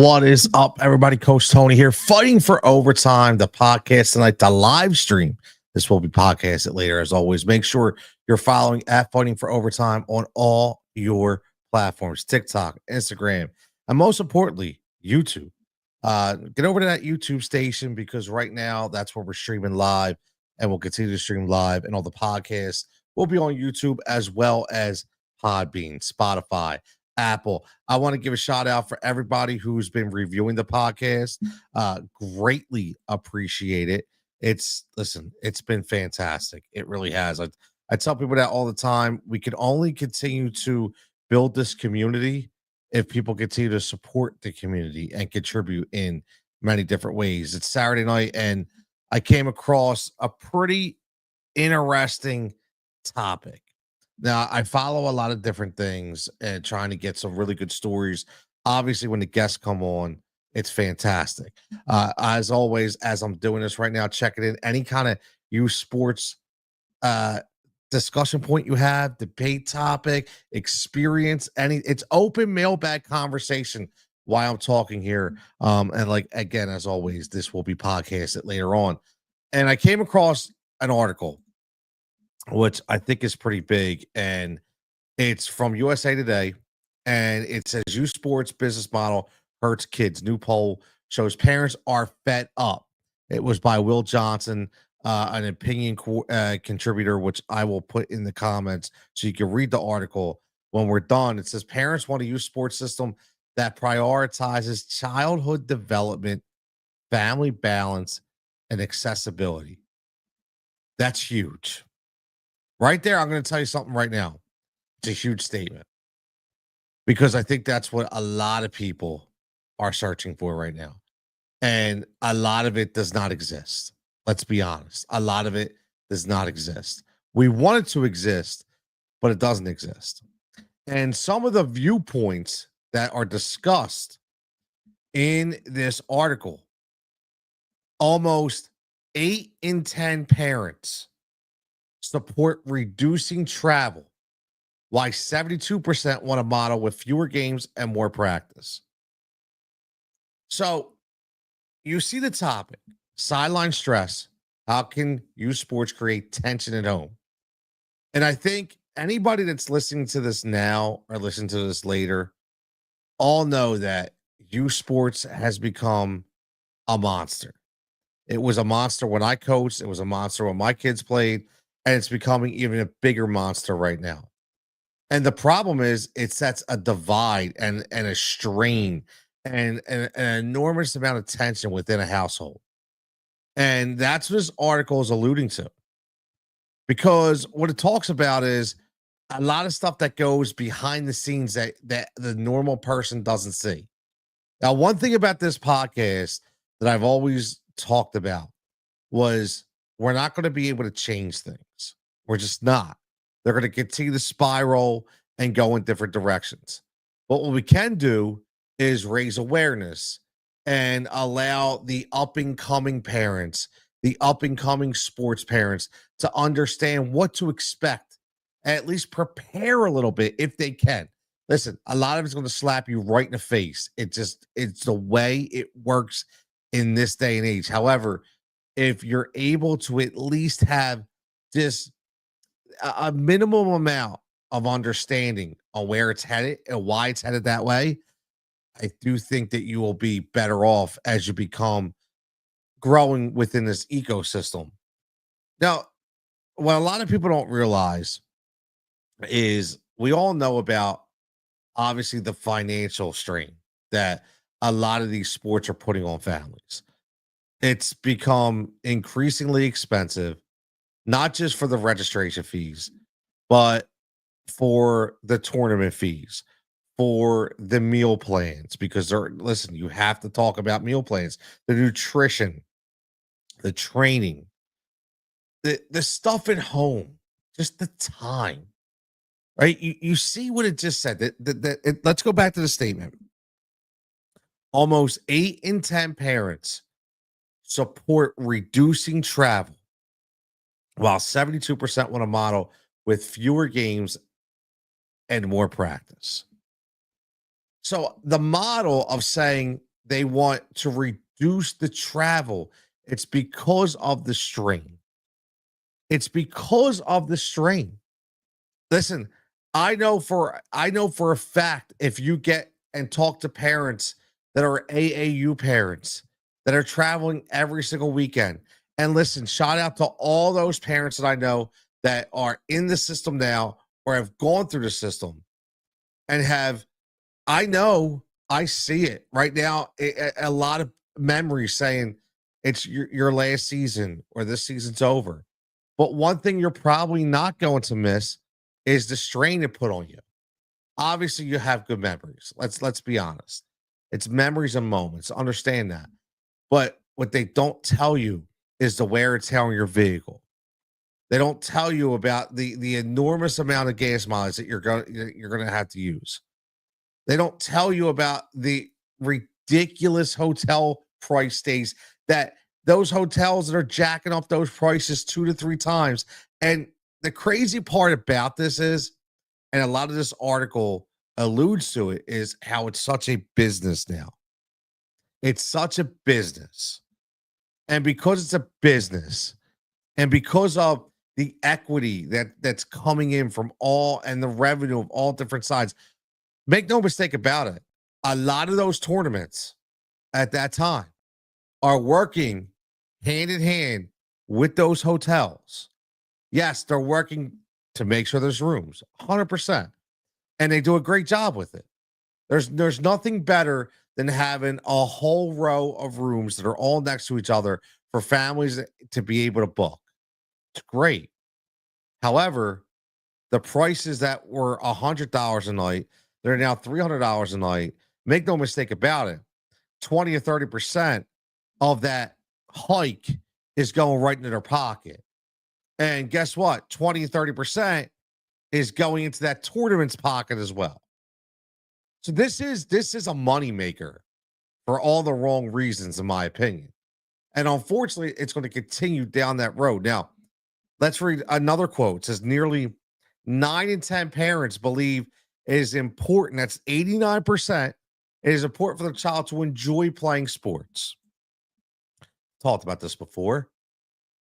What is up, everybody? Coach Tony here, fighting for overtime. The podcast tonight, the live stream. This will be podcasted later, as always. Make sure you're following at Fighting for Overtime on all your platforms: TikTok, Instagram, and most importantly, YouTube. Get over to that YouTube station because right now that's where we're streaming live, and we'll continue to stream live. And all the podcasts will be on YouTube as well as Podbean, Spotify, Apple. I want to give a shout out for everybody who's been reviewing the podcast. Greatly appreciate it. It's been fantastic. It really has. I tell people that all the time. We can only continue to build this community if people continue to support the community and contribute in many different ways. It's Saturday night, and I came across a pretty interesting topic. Now, I follow a lot of different things and trying to get some really good stories. Obviously, when the guests come on, it's fantastic. As always, as I'm doing this right now, check it in. Any kind of youth sports discussion point you have, debate topic, experience, it's open mailbag conversation while I'm talking here. And like, again, as always, this will be podcasted later on. And I came across an article which I think is pretty big, and it's from USA Today, and it says youth sports business model hurts kids. New poll shows parents are fed up. It was by Will Johnson, an opinion contributor, which I will put in the comments so you can read the article when we're done. It says parents want a youth sports system that prioritizes childhood development, family balance, and accessibility. That's huge. Right there, I'm going to tell you something right now. It's a huge statement because I think that's what a lot of people are searching for right now. And a lot of it does not exist. Let's be honest. A lot of it does not exist. We want it to exist, but it doesn't exist. And some of the viewpoints that are discussed in this article, almost 8 in 10 parents support reducing travel, while 72% want a model with fewer games and more practice. So you see the topic, sideline stress. How can youth sports create tension at home? And I think anybody that's listening to this now or listening to this later all know that youth sports has become a monster. It was a monster when I coached. It was a monster when my kids played. And it's becoming even a bigger monster right now. And the problem is it sets a divide and a strain and an enormous amount of tension within a household. And that's what this article is alluding to. Because what it talks about is a lot of stuff that goes behind the scenes that the normal person doesn't see. Now, one thing about this podcast that I've always talked about was we're not going to be able to change things. We're just not. They're going to continue to spiral and go in different directions. But what we can do is raise awareness and allow the up-and-coming parents, the up-and-coming sports parents to understand what to expect, at least prepare a little bit if they can. Listen, a lot of it's going to slap you right in the face. It's the way it works in this day and age. However, if you're able to at least have just a minimum amount of understanding on where it's headed and why it's headed that way, I do think that you will be better off as you become growing within this ecosystem. Now, what a lot of people don't realize is we all know about obviously the financial strain that a lot of these sports are putting on families. It's become increasingly expensive, not just for the registration fees, but for the tournament fees, for the meal plans, because listen, you have to talk about meal plans, the nutrition, the training, the stuff at home, just the time, right? You see what it just said. Let's go back to the statement. Almost 8 in 10 parents support reducing travel, while 72% want a model with fewer games and more practice. So the model of saying They want to reduce the travel. It's because of the strain. It's because of the strain. Listen, I know for a fact if you get and talk to parents that are AAU parents that are traveling every single weekend. And listen, shout out to all those parents that I know that are in the system now or have gone through the system and have I know I see it right now. A lot of memories saying it's your last season or this season's over. But one thing you're probably not going to miss is the strain it put on you. Obviously, you have good memories. Let's be honest. It's memories and moments. Understand that. But what they don't tell you is the wear and tear on your vehicle. They don't tell you about the enormous amount of gas mileage that you're going to have to use. They don't tell you about the ridiculous hotel price stays that those hotels that are jacking up those prices 2 to 3 times. And the crazy part about this is, and a lot of this article alludes to it, is how it's such a business now. It's such a business. And because it's a business, and because of the equity that's coming in from all and the revenue of all different sides, make no mistake about it. A lot of those tournaments at that time are working hand in hand with those hotels. Yes, they're working to make sure there's rooms, 100%. And they do a great job with it. There's nothing better than having a whole row of rooms that are all next to each other for families to be able to book. It's great. However, the prices that were $100 a night, they're now $300 a night. Make no mistake about it. 20 or 30% of that hike is going right into their pocket. And guess what? 20 or 30% is going into that tournament's pocket as well. So this is a moneymaker for all the wrong reasons, in my opinion. And unfortunately, it's going to continue down that road. Now, let's read another quote. It says nearly 9 in 10 parents believe it is important. That's 89%. It is important for the child to enjoy playing sports. Talked about this before.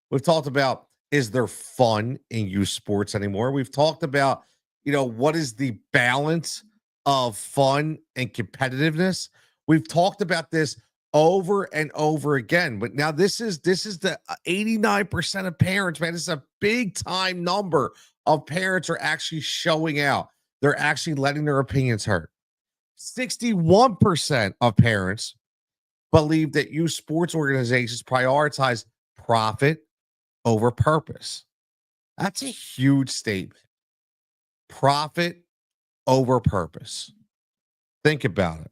We've talked about, is there fun in youth sports anymore? We've talked about, what is the balance of fun and competitiveness? We've talked about this over and over again, but now this is the 89% of parents, man. This is a big time number of parents are actually showing out. They're actually letting their opinions hurt. 61% of parents believe that youth sports organizations prioritize profit over purpose. That's a huge statement. Profit over purpose. Think about it.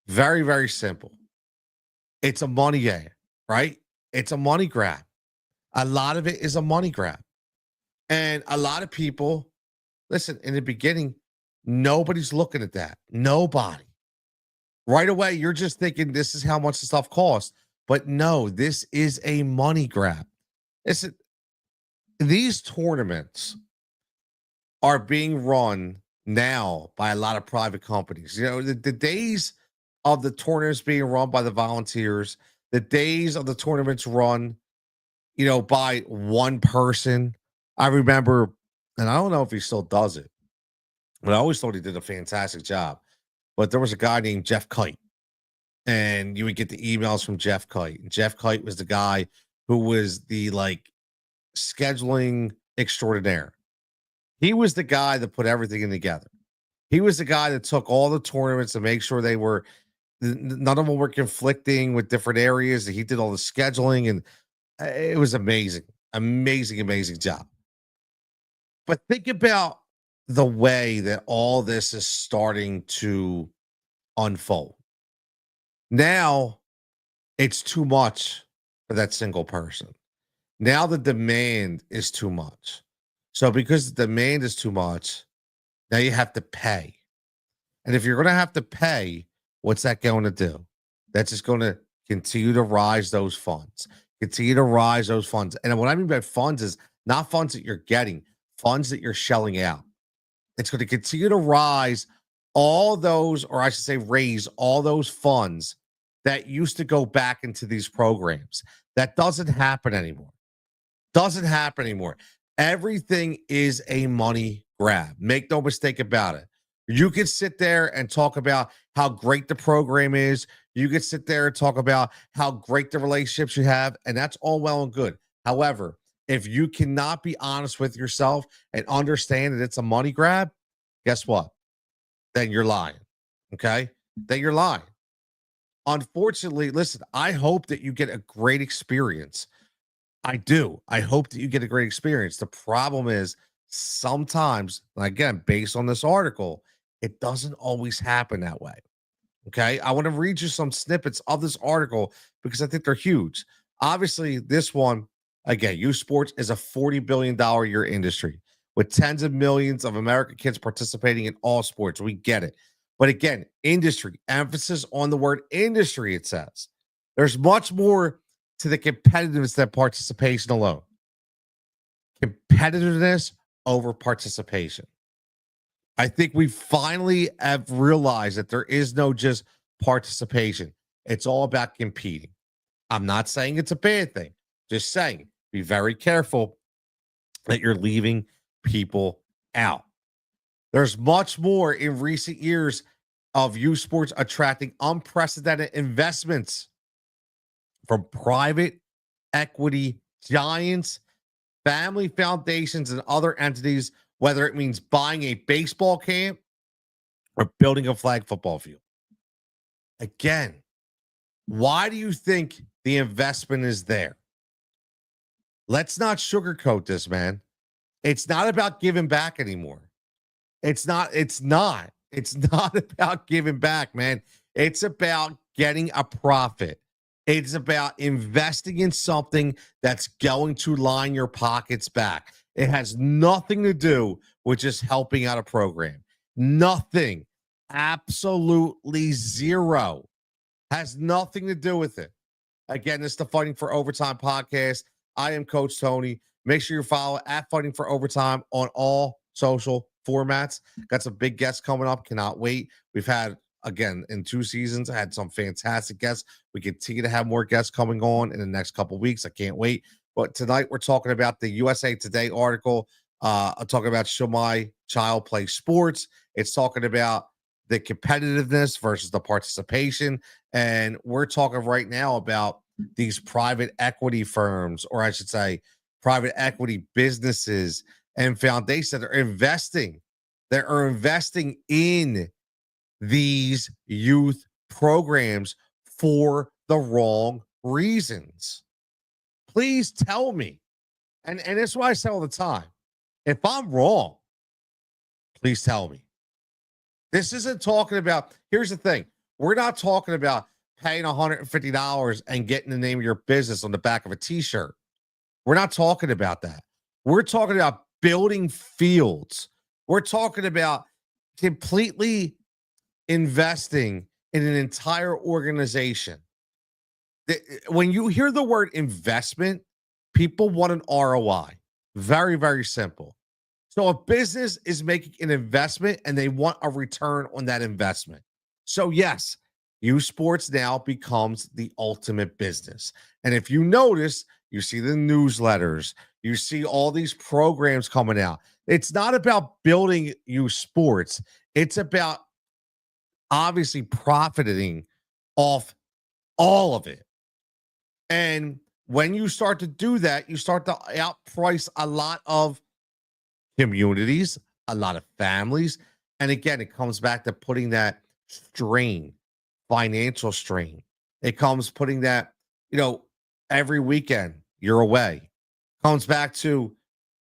Very, very simple. It's a money game, right? It's a money grab. A lot of it is a money grab. And a lot of people, listen, in the beginning, nobody's looking at that. Nobody. Right away, you're just thinking this is how much the stuff costs. But no, this is a money grab. Listen, these tournaments are being run now by a lot of private companies. The days of the tournaments being run by the volunteers, the days of the tournaments run, by one person. I remember, and I don't know if he still does it, but I always thought he did a fantastic job. But there was a guy named Jeff Kite, and you would get the emails from Jeff Kite. And Jeff Kite was the guy who was the scheduling extraordinaire. He was the guy that put everything in together. He was the guy that took all the tournaments to make sure none of them were conflicting with different areas. He did all the scheduling, and it was amazing, amazing job. But think about the way that all this is starting to unfold. Now it's too much for that single person. Now the demand is too much. So because the demand is too much, now you have to pay. And if you're going to have to pay, what's that going to do? That's just going to continue to rise those funds. Continue to rise those funds. And what I mean by funds is not funds that you're getting, funds that you're shelling out. It's going to continue to rise all those, or I should say raise all those funds that used to go back into these programs. That doesn't happen anymore. Doesn't happen anymore. Everything is a money grab. Make no mistake about it. You can sit there and talk about how great the program is. You can sit there and talk about how great the relationships you have, and that's all well and good. However, if you cannot be honest with yourself and understand that it's a money grab, guess what? Then you're lying. Okay? Then you're lying. Unfortunately, listen, I hope that you get a great experience. I do. I hope that you get a great experience. The problem is sometimes, again, based on this article, it doesn't always happen that way. Okay. I want to read you some snippets of this article because I think they're huge. Obviously, this one, again, youth sports is a $40 billion a year industry with tens of millions of American kids participating in all sports. We get it. But again, industry, emphasis on the word industry, it says. There's much more to the competitiveness than participation alone. Competitiveness over participation. I think we finally have realized that there is no just participation. It's all about competing. I'm not saying it's a bad thing. Just saying, be very careful that you're leaving people out. There's much more in recent years of youth sports attracting unprecedented investments from private equity giants, family foundations, and other entities, whether it means buying a baseball camp or building a flag football field. Again, why do you think the investment is there? Let's not sugarcoat this, man. It's not about giving back anymore. It's not about giving back, man. It's about getting a profit. It's about investing in something that's going to line your pockets back. It has nothing to do with just helping out a program. Nothing. Absolutely zero. Has nothing to do with it. Again, it's the Fighting for Overtime podcast. I am Coach Tony. Make sure you follow at Fighting for Overtime on all social formats. Got some big guests coming up. Cannot wait. We've had, again, in 2 seasons, I had some fantastic guests. We continue to have more guests coming on in the next couple of weeks. I can't wait. But tonight we're talking about the USA Today article. I'm talking about should my child play sports? It's talking about the competitiveness versus the participation. And we're talking right now about these private equity firms, or I should say private equity businesses and foundations that are investing. They are investing in these youth programs for the wrong reasons. Please tell me. And that's why I say all the time. If I'm wrong, please tell me. This isn't talking about, here's the thing. We're not talking about paying $150 and getting the name of your business on the back of a t-shirt. We're not talking about that. We're talking about building fields. We're talking about completely investing in an entire organization. When you hear the word investment, people want an ROI. Very, very simple. So a business is making an investment and they want a return on that investment. So yes, youth sports now becomes the ultimate business. And if you notice, you see the newsletters, you see all these programs coming out. It's not about building youth sports. It's about obviously profiting off all of it. And when you start to do that, you start to outprice a lot of communities, a lot of families. And again, it comes back to putting that strain, financial strain. It comes putting that, every weekend you're away. Comes back to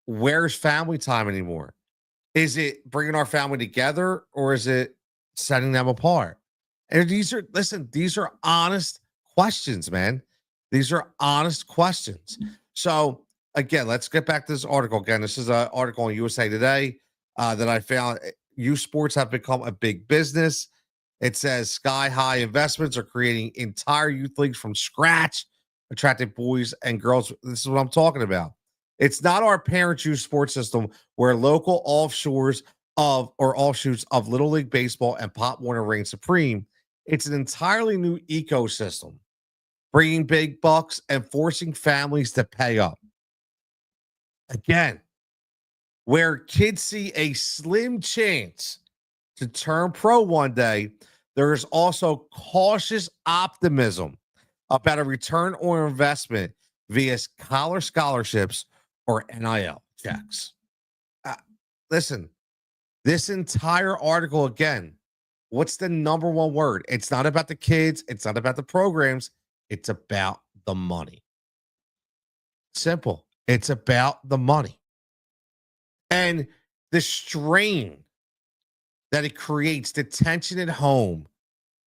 where's family time anymore? Is it bringing our family together or is it setting them apart? And these are honest questions, man. These are honest questions. So again, let's get back to this article again. This is an article on USA Today that I found. Youth sports have become a big business. It says sky high investments are creating entire youth leagues from scratch, attracting boys and girls. This is what I'm talking about. It's not our parents' youth sports system where local offshores offshoots of Little League Baseball and Pop Warner reign supreme. It's an entirely new ecosystem, bringing big bucks and forcing families to pay up. Again, where kids see a slim chance to turn pro one day, there is also cautious optimism about a return on investment via college scholarships or NIL checks. Uh, Listen, this entire article, again, what's the number one word? It's not about the kids, it's not about the programs, it's about the money. Simple. It's about the money. And the strain that it creates, the tension at home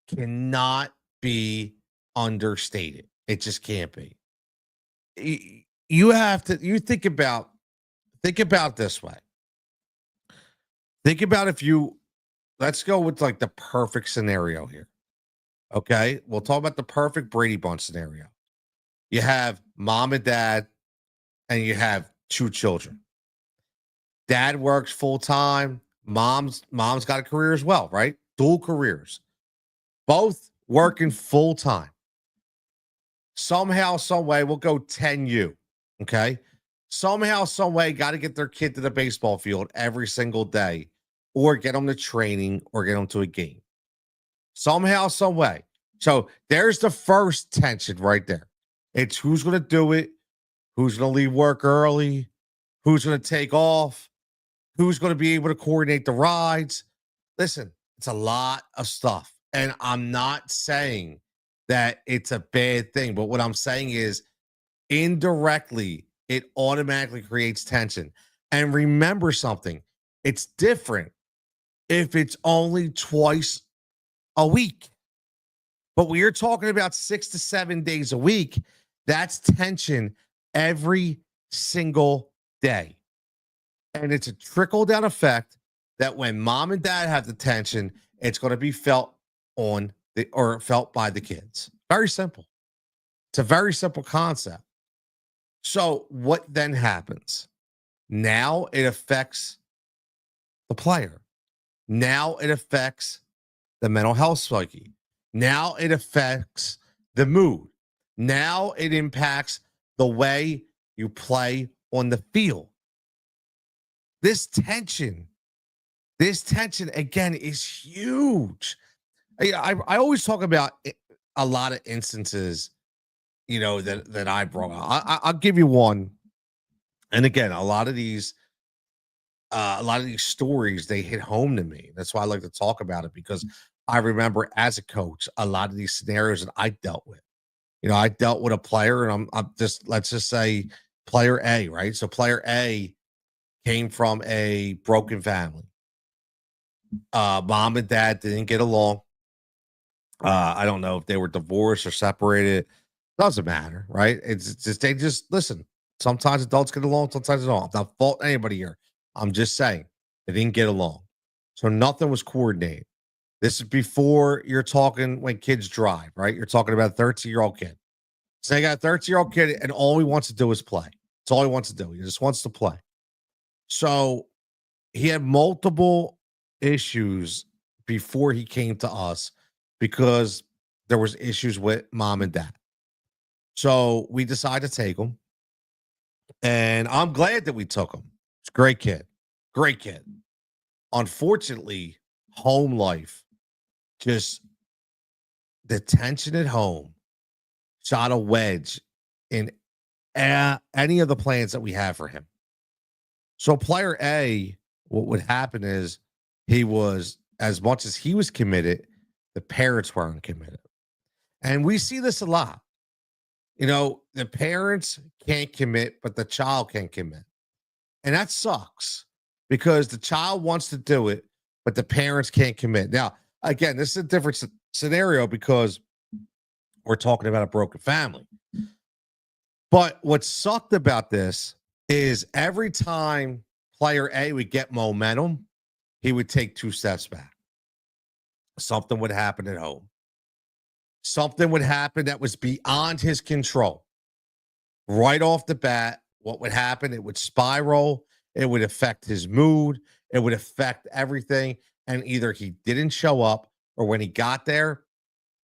cannot be understated. It just can't be. You have to think about this way. Think about if you let's go with like the perfect scenario here. Okay. We'll talk about the perfect Brady Bunch scenario. You have mom and dad, and you have two children. Dad works full time. Mom's got a career as well, right? Dual careers, both working full time. Somehow, some way, we'll go 10U. Okay. Somehow, some way, got to get their kid to the baseball field every single day, or get them to training, or get them to a game. Somehow, some way. So there's the first tension right there. It's who's going to do it, who's going to leave work early, who's going to take off, who's going to be able to coordinate the rides. Listen, it's a lot of stuff. And I'm not saying that it's a bad thing, but what I'm saying is indirectly, it automatically creates tension. And remember something, it's different if it's only twice a week. But we are talking about 6 to 7 days a week. That's tension every single day. And it's a trickle down effect that when mom and dad have the tension, it's going to be felt felt by the kids. Very simple. It's a very simple concept. So what then happens? Now it affects the player. Now it affects the mental health psyche. Now it affects the mood. Now it impacts the way you play on the field. This tension again is huge. I always talk about a lot of instances, that I brought up. I'll give you one. And again, a lot of these stories, they hit home to me. That's why I like to talk about it, because I remember as a coach, a lot of these scenarios that I dealt with. I dealt with a player, and let's just say player A, right? So player A came from a broken family. Mom and dad didn't get along. I don't know if they were divorced or separated. Doesn't matter, right? It's just they just listen. Sometimes adults get along, sometimes they don't. I'm not faulting anybody here. I'm just saying they didn't get along. So nothing was coordinated. This is before you're talking when kids drive, right? You're talking about a 13-year-old kid. So they got a 13-year-old kid, and all he wants to do is play. That's all he wants to do. He just wants to play. So he had multiple issues before he came to us because there was issues with mom and dad. So we decided to take him, and I'm glad that we took him. It's a great kid. Great kid. Unfortunately, home life, just the tension at home shot a wedge in any of the plans that we have for him. So player A, what would happen is he was, as much as he was committed, the parents weren't committed. And we see this a lot. The parents can't commit, but the child can't commit. And that sucks because the child wants to do it, but the parents can't commit. Now, again, this is a different scenario because we're talking about a broken family. But what sucked about this is every time player A would get momentum, he would take 2 steps back. Something would happen at home. Something would happen that was beyond his control. Right off the bat, what would happen? It would spiral. It would affect his mood. It would affect everything. And either he didn't show up, or when he got there,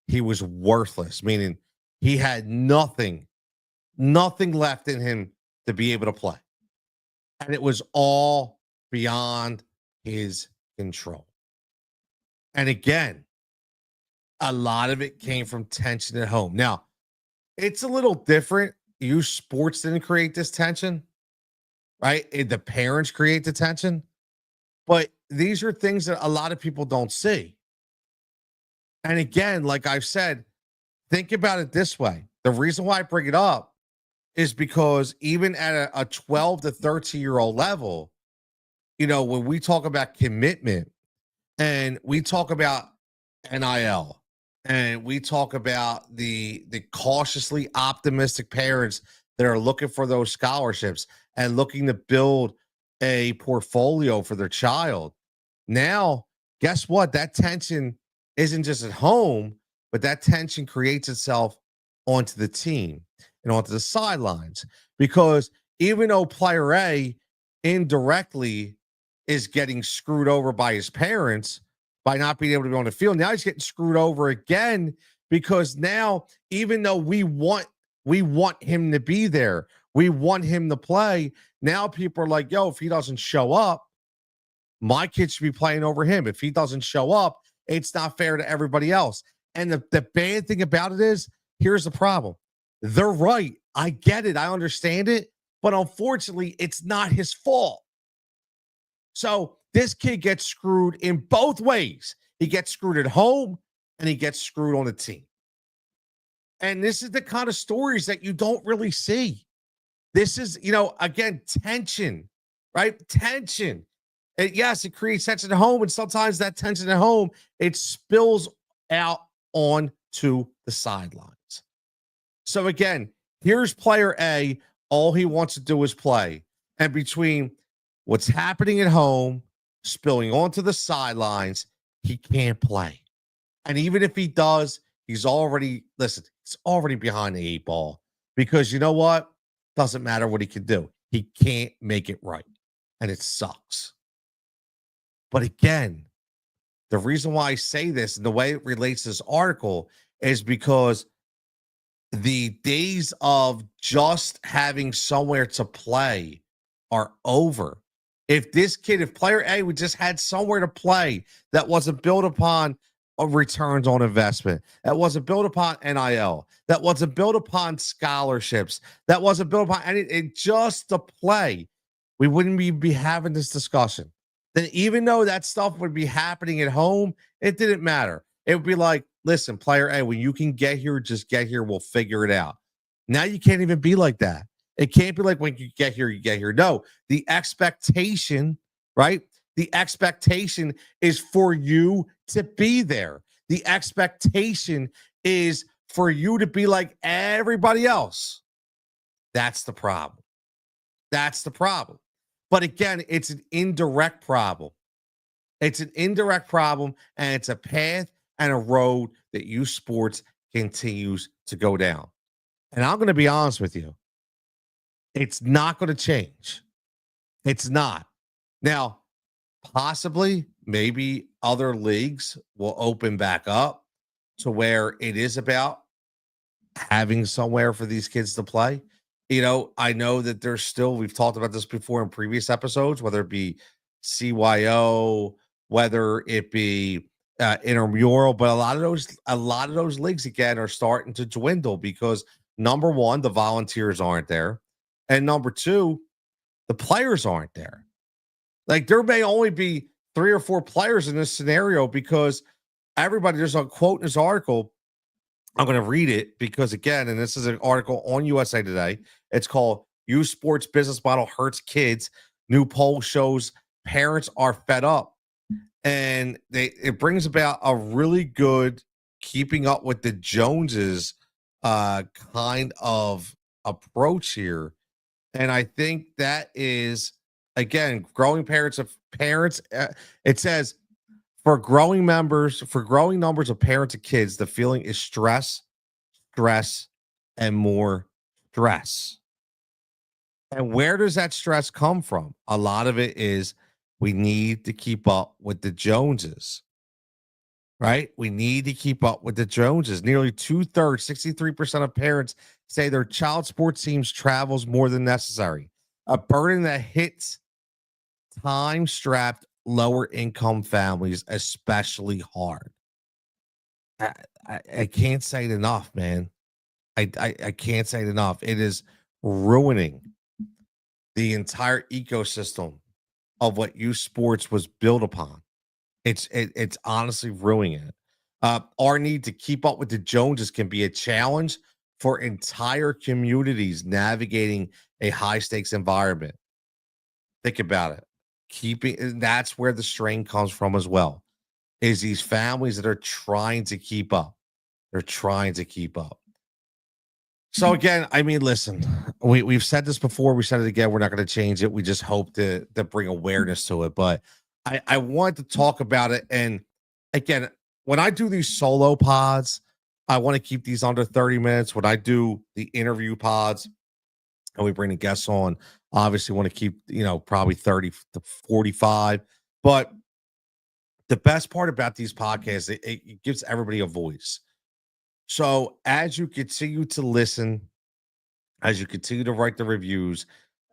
he was worthless, meaning he had nothing left in him to be able to play. And it was all beyond his control. And again, a lot of it came from tension at home. Now, it's a little different. You sports didn't create this tension, right? The parents create the tension. But these are things that a lot of people don't see. And again, like I've said, think about it this way. The reason why I bring it up is because even at a 12 to 13-year-old level, when we talk about commitment and we talk about NIL and we talk about the cautiously optimistic parents that are looking for those scholarships and looking to build a portfolio for their child. Now, guess what? That tension isn't just at home, but that tension creates itself onto the team and onto the sidelines. Because even though player A indirectly is getting screwed over by his parents by not being able to be on the field, now he's getting screwed over again because now, even though we want him to be there, we want him to play. Now people are like, yo, if he doesn't show up, my kid should be playing over him. If he doesn't show up, it's not fair to everybody else. And the bad thing about it is, here's the problem. They're right. I get it. I understand it. But unfortunately, it's not his fault. So this kid gets screwed in both ways. He gets screwed at home and he gets screwed on the team. And this is the kind of stories that you don't really see. This is, again, tension, right? Tension. Yes, it creates tension at home, and sometimes that tension at home, it spills out onto the sidelines. So again, here's player A. All he wants to do is play. And between what's happening at home, spilling onto the sidelines, he can't play. And even if he does, he's already behind the 8 ball. Because you know what? Doesn't matter what he can do. He can't make it right. And it sucks. But again, the reason why I say this and the way it relates to this article is because the days of just having somewhere to play are over. If player A would just had somewhere to play that wasn't built upon returns on investment, that wasn't built upon NIL, that wasn't built upon scholarships, that wasn't built upon anything, just to play, we wouldn't be having this discussion. Then even though that stuff would be happening at home, it didn't matter. It would be like, listen, player A, when you can get here, just get here. We'll figure it out. Now you can't even be like that. It can't be like when you get here, you get here. No, the expectation, right? The expectation is for you to be there. The expectation is for you to be like everybody else. That's the problem. That's the problem. But again, it's an indirect problem. It's an indirect problem, and it's a path and a road that U Sports continues to go down. And I'm going to be honest with you. It's not going to change. It's not. Now, possibly, maybe other leagues will open back up to where it is about having somewhere for these kids to play. I know that there's still, we've talked about this before in previous episodes, whether it be CYO, whether it be intramural, but a lot of those leagues again are starting to dwindle because number one, the volunteers aren't there, and number two, the players aren't there. Like there may only be 3 or 4 players in this scenario because there's a quote in this article. I'm going to read it because again, and this is an article on USA Today. It's called "U Sports Business Model Hurts Kids. New poll shows parents are fed up." And it brings about a really good keeping up with the Joneses kind of approach here. And I think that is, again, growing parents. It says, for growing numbers of parents and kids, the feeling is stress, and more stress. And where does that stress come from? A lot of it is we need to keep up with the Joneses. right? We need to keep up with the Joneses. Nearly two-thirds, 63% of parents say their child sports teams travels more than necessary. A burden that hits time-strapped, lower-income families especially hard. I, I can't say it enough, man. I can't say it enough. It is ruining the entire ecosystem of what youth sports was built upon. It's honestly ruining it. Our need to keep up with the Joneses can be a challenge for entire communities navigating a high stakes environment. Think about it. Keeping that's where the strain comes from as well. Is these families that are trying to keep up. They're trying to keep up. So again, I mean, listen, we've said this before. We said it again. We're not going to change it. We just hope to bring awareness to it. But I want to talk about it. And again, when I do these solo pods, I want to keep these under 30 minutes. When I do the interview pods and we bring the guests on, obviously want to keep, probably 30 to 45. But the best part about these podcasts, it gives everybody a voice. So as you continue to listen, as you continue to write the reviews,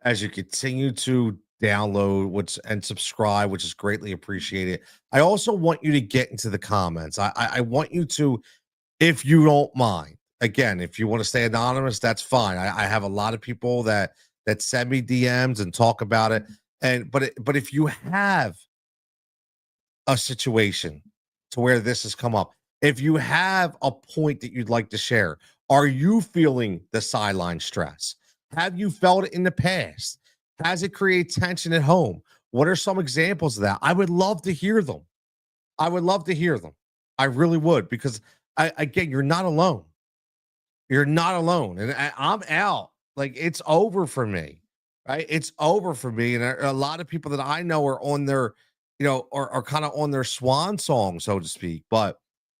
as you continue to download and subscribe, which is greatly appreciated. I also want you to get into the comments. I want you to, if you don't mind, again, if you want to stay anonymous, that's fine. I have a lot of people that send me DMs and talk about it. But if you have a situation to where this has come up, if you have a point that you'd like to share, are you feeling the sideline stress? Have you felt it in the past? Has it created tension at home? What are some examples of that? I would love to hear them. I would love to hear them. I really would, because again, you're not alone. You're not alone. And I'm out. Like, it's over for me, right? It's over for me. And a lot of people that I know are on their, are kind of on their swan song, so to speak. But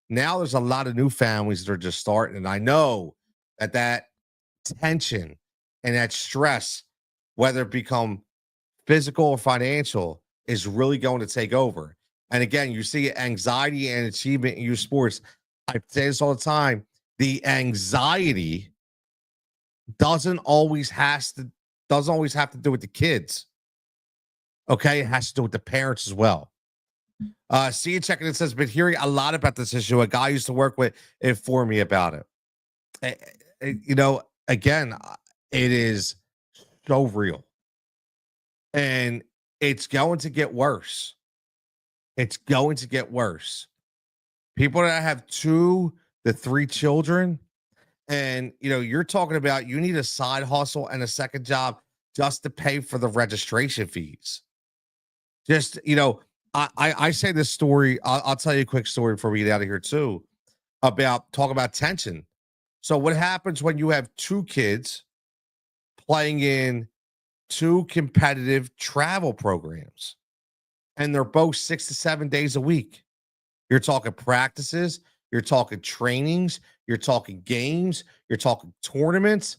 now there's a lot of new families that are just starting. And I know that tension and that stress, whether it become physical or financial, is really going to take over. And again, you see anxiety and achievement in youth sports. I say this all the time. The anxiety doesn't always have to do with the kids. Okay, it has to do with the parents as well. See you checking it says, been hearing a lot about this issue. A guy I used to work with informed me about it. Again, it is so real. And it's going to get worse. It's going to get worse. People that have 2 to 3 children, and you're talking about you need a side hustle and a second job just to pay for the registration fees. Just, I say this story. I'll tell you a quick story before we get out of here too, about talk about tension. So what happens when you have 2 kids playing in 2 competitive travel programs, and they're both 6 to 7 days a week? You're talking practices, you're talking trainings, you're talking games, you're talking tournaments.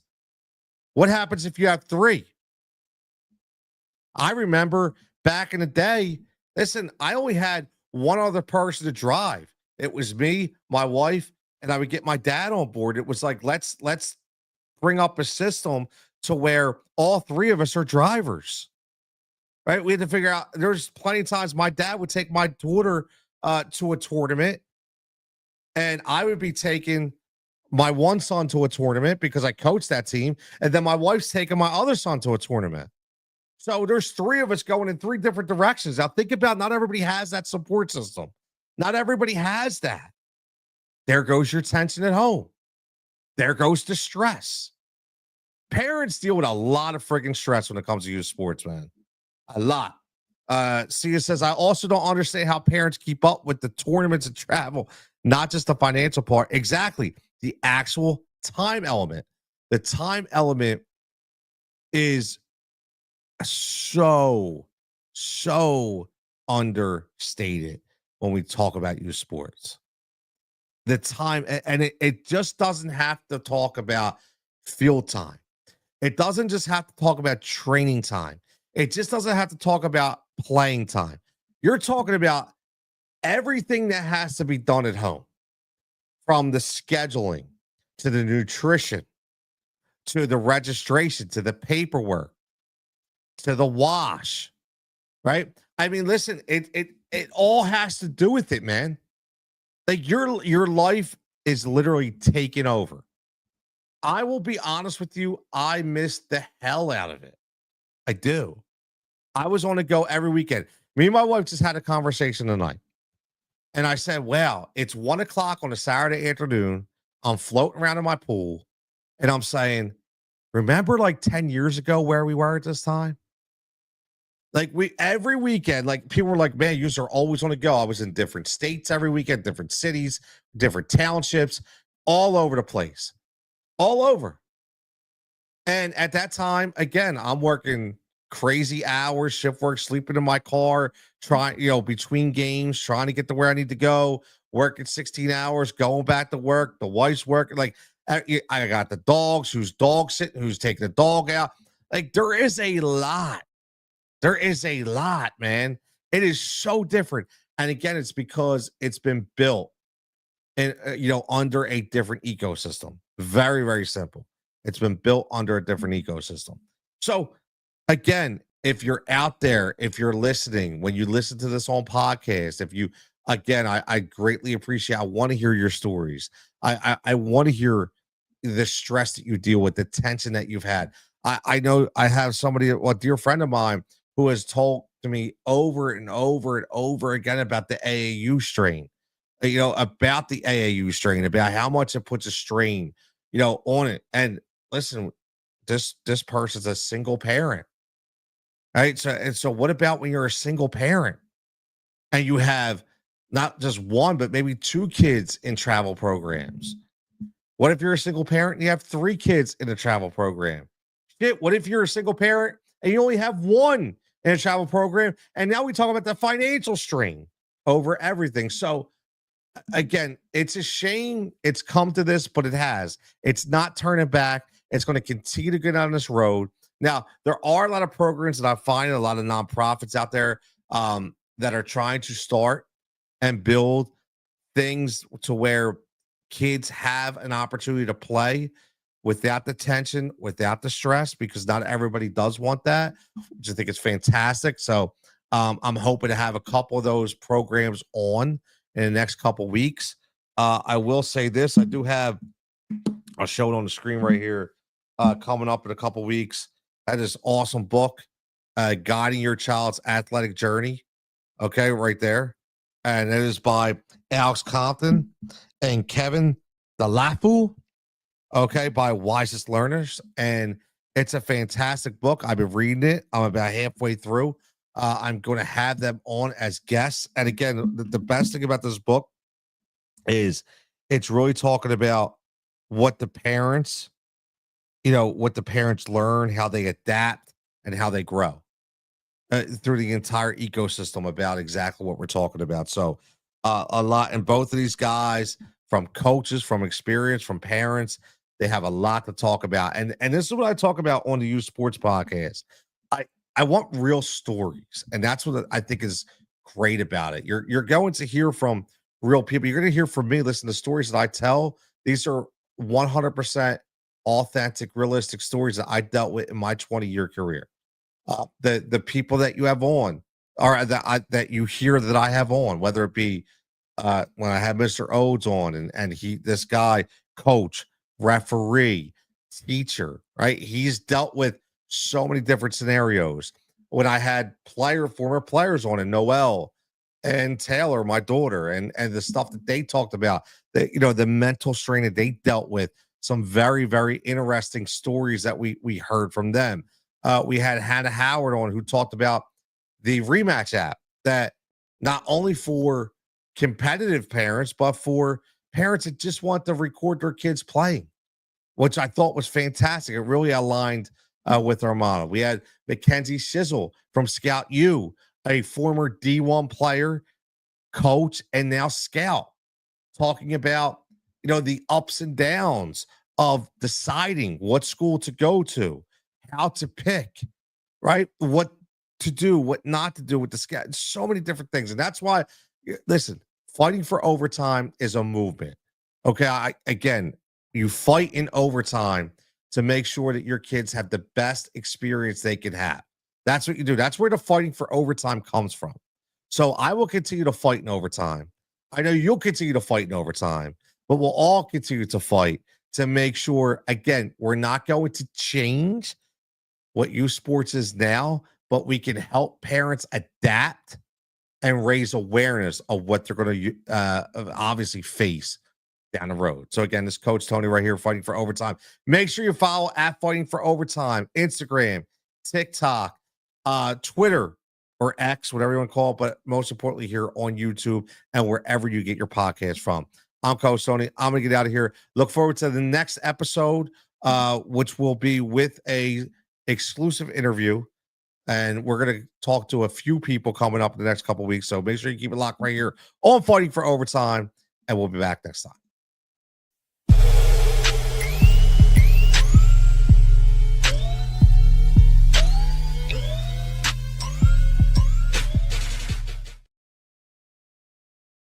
What happens if you have 3? I remember back in the day, listen, I only had one other person to drive. It was me, my wife, and I would get my dad on board. It was like, let's bring up a system to where all 3 of us are drivers, right? We had to figure out, there's plenty of times my dad would take my daughter to a tournament, and I would be taking my one son to a tournament because I coached that team, and then my wife's taking my other son to a tournament. So there's 3 of us going in 3 different directions. Now think about, not everybody has that support system. Not everybody has that. There goes your tension at home. There goes the stress. Parents deal with a lot of freaking stress when it comes to youth sports, man. A lot. Sia says, I also don't understand how parents keep up with the tournaments and travel, not just the financial part. Exactly. The actual time element. The time element is so understated when we talk about youth sports. The time, and it just doesn't have to talk about field time. It doesn't just have to talk about training time. It just doesn't have to talk about playing time. You're talking about everything that has to be done at home, from the scheduling to the nutrition to the registration to the paperwork to the wash, right? I mean, listen, it all has to do with it, man. Like your life is literally taken over. I will be honest with you, I miss the hell out of it. I do. I was on the go every weekend. Me and my wife just had a conversation tonight. And I said, "Well, it's 1 o'clock on a Saturday afternoon. I'm floating around in my pool, and I'm saying, remember like 10 years ago where we were at this time? Like we every weekend, like people were like, man, you are always on the go. I was in different states every weekend, different cities, different townships, all over the place, all over. And at that time, again, I'm working crazy hours, shift work, sleeping in my car, trying, between games, trying to get to where I need to go, working 16 hours, going back to work. The wife's working. Like I got the dogs, who's dog sitting, who's taking the dog out. Like there is a lot. There is a lot, man. It is so different. And again, it's because it's been built and under a different ecosystem. Very, very simple. It's been built under a different ecosystem. So again, if you're out there, if you're listening, when you listen to this on podcast, if you again, I greatly appreciate. I want to hear your stories. I want to hear the stress that you deal with, the tension that you've had. I know I have somebody, a dear friend of mine, who has told to me over and over and over again about the AAU strain, about the AAU strain, about how much it puts a strain, on it. And listen, this person's a single parent, right? So what about when you're a single parent and you have not just one, but maybe two kids in travel programs? What if you're a single parent and you have three kids in a travel program? Shit, what if you're a single parent and you only have one in a travel program? And now we talk about the financial strain over everything. So again, it's a shame it's come to this, but it has. It's not turning back. It's going to continue to go down this road. Now, there are a lot of programs that I find, a lot of nonprofits out there that are trying to start and build things to where kids have an opportunity to play without the tension, without the stress, because not everybody does want that, which I think is fantastic. So I'm hoping to have a couple of those programs on in the next couple weeks. I will say this, I do have, I'll show it on the screen right here, coming up in a couple weeks. That is awesome book, Guiding Your Child's Athletic Journey. Okay, right there. And it is by Alex Compton and Kevin Delafu, okay, by Wisest Learners. And it's a fantastic book. I've been reading it. I'm about halfway through. I'm going to have them on as guests. And again, the best thing about this book is it's really talking about what the parents, what the parents learn, how they adapt, and how they grow through the entire ecosystem about exactly what we're talking about. So a lot, and both of these guys, from coaches, from experience, from parents, they have a lot to talk about. And this is what I talk about on the Youth Sports Podcast. I want real stories, and that's what I think is great about it. You're going to hear from real people. You're going to hear from me. Listen to stories that I tell. These are 100% authentic, realistic stories that I dealt with in my 20-year career. The people that you have on, or that you hear that I have on, whether it be when I had Mr. Odes on, and this guy, coach, referee, teacher, right? He's dealt with so many different scenarios. When I had former players on, and Noel and Taylor, my daughter, and the stuff that they talked about, the mental strain that they dealt with, some very, very interesting stories that we heard from them. We had Hannah Howard on, who talked about the Rematch app, that not only for competitive parents, but for parents that just want to record their kids playing, which I thought was fantastic. It really aligned with our model. We had Mackenzie Shizzle from Scout U, a former D1 player, coach, and now scout, talking about the ups and downs of deciding what school to go to, how to pick, right? What to do, what not to do with the scout, so many different things. And that's why Listen, fighting for overtime is a movement. Okay. Again, you fight in overtime to make sure that your kids have the best experience they can have. That's what you do. That's where the fighting for overtime comes from. So I will continue to fight in overtime. I know you'll continue to fight in overtime, but we'll all continue to fight to make sure, again, we're not going to change what youth sports is now, but we can help parents adapt and raise awareness of what they're going to obviously face down the road. So again, this coach Tony right here fighting for overtime. Make sure you follow at Fighting for Overtime, Instagram, TikTok, Twitter, or X, whatever you want to call it, but most importantly here on YouTube and wherever you get your podcast from. I'm Coach Tony. I'm gonna get out of here. Look forward to the next episode, which will be with a exclusive interview. And we're going to talk to a few people coming up in the next couple of weeks. So make sure you keep it locked right here on Fighting for Overtime. And we'll be back next time.